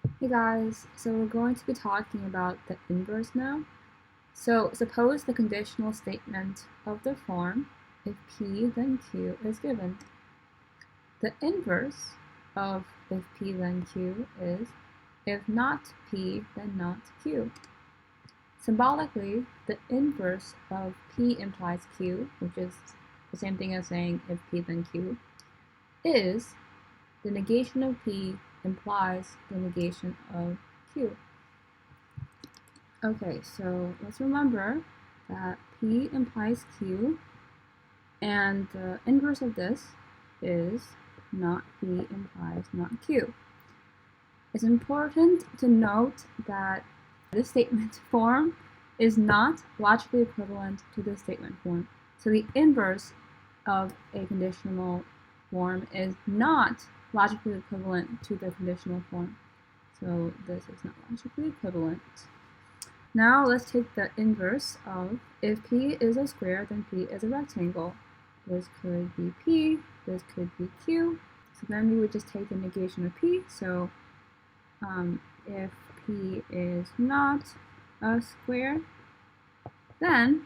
Hey guys, so we're going to be talking about the inverse now. So suppose the conditional statement of the form, if P then Q is given. The inverse of if P then Q is if not P then not Q. Symbolically, the inverse of P implies Q, which is the same thing as saying if P then Q, is the negation of P implies the negation of Q. Okay, so let's remember that P implies Q, and the inverse of this is not P implies not Q. It's important to note that this statement form is not logically equivalent to this statement form. So the inverse of a conditional form is not logically equivalent to the conditional form. So this is not logically equivalent. Now let's take the inverse of if P is a square, then P is a rectangle. This could be P, this could be Q. So then we would just take the negation of P. So if P is not a square, then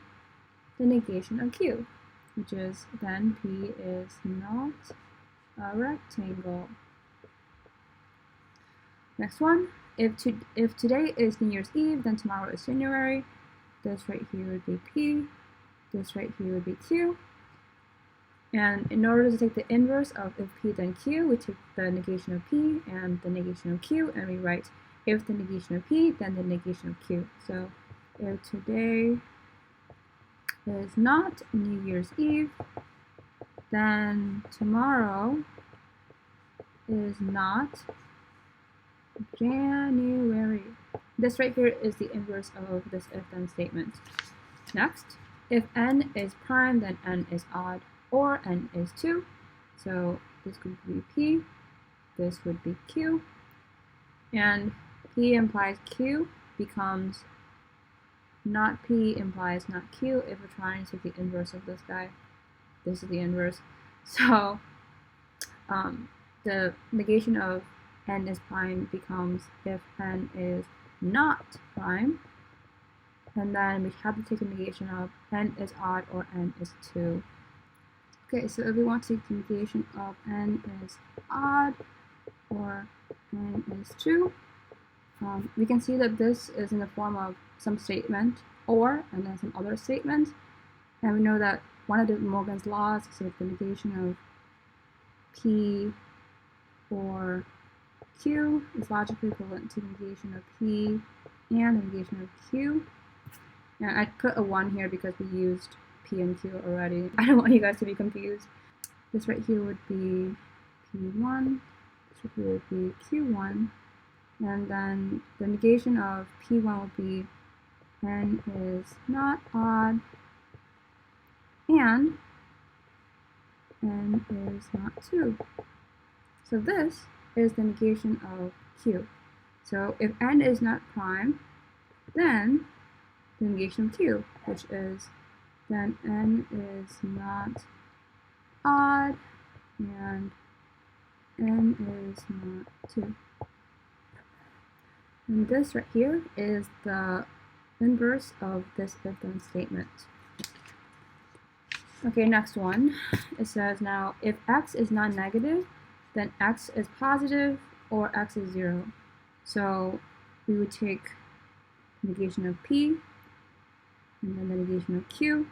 the negation of Q, which is then P is not a rectangle. Next one, if today is New Year's Eve, then tomorrow is January. This right here would be P, this right here would be Q. And in order to take the inverse of if P then Q, we take the negation of P and the negation of Q, and we write if the negation of P, then the negation of Q. So if today is not New Year's Eve, then tomorrow is not January. This right here is the inverse of this if-then statement. Next, if n is prime, then n is odd, or n is 2. So this could be P, this would be Q, and P implies Q becomes not P implies not Q if we're trying to take the inverse of this guy. This is the inverse. So the negation of n is prime becomes if n is not prime, and then we have to take a negation of n is odd or n is 2. Okay, so if we want to take the negation of n is odd or n is 2, we can see that this is in the form of some statement or and then some other statement, and we know that one of De Morgan's laws is if the negation of P or Q is logically equivalent to the negation of P and the negation of Q. And I put a 1 here because we used P and Q already. I don't want you guys to be confused. This right here would be P1, this right here would be Q1, and then the negation of P1 will be n is not odd and n is not 2. So this is the negation of Q. So if n is not prime, then the negation of Q, which is then n is not odd and n is not 2. And this right here is the inverse of this if-then statement. Okay, next one. It says now if x is non-negative, then x is positive or x is 0. So we would take negation of P and then the negation of Q.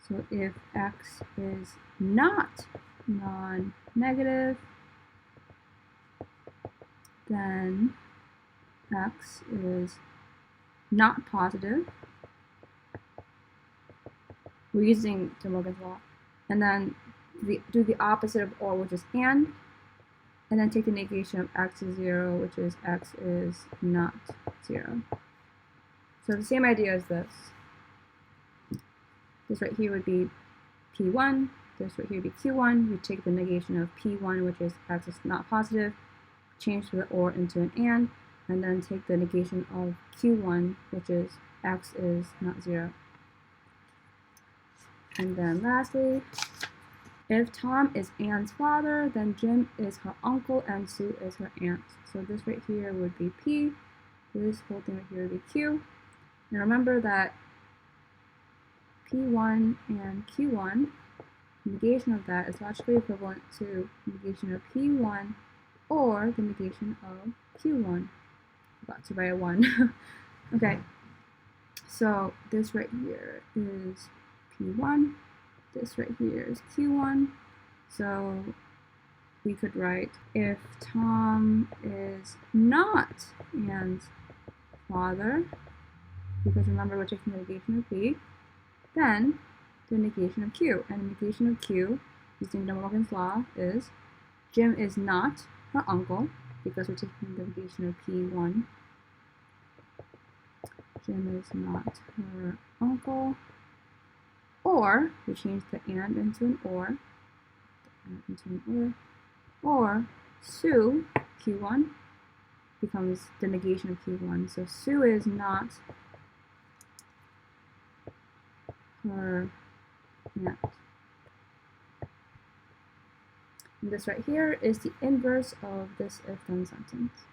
So if x is not non-negative, then x is not positive. We're using De Morgan's law. And then we do the opposite of or, which is and then take the negation of x is 0, which is x is not 0. So the same idea as this. This right here would be P1, this right here would be Q1. We take the negation of P1, which is x is not positive, change the or into an and then take the negation of Q1, which is x is not 0. And then lastly, If Tom is Anne's father, then Jim is her uncle and Sue is her aunt. So this right here would be P. This whole thing right here would be Q. And remember that P1 and Q1, negation of that is logically equivalent to negation of P1 or the negation of Q1. Forgot to write a 1. Okay, so this right here is P1. This right here is Q1. So we could write if Tom is not Anne's father, because remember we're taking the negation of P, then the negation of Q. And the negation of Q, using De Morgan's law, is Jim is not her uncle, because we're taking the negation of P1. Jim is not her uncle. Or, we change the and into an or Sue, Q1, becomes the negation of Q1. So Sue is not her aunt. And this right here is the inverse of this if-then sentence.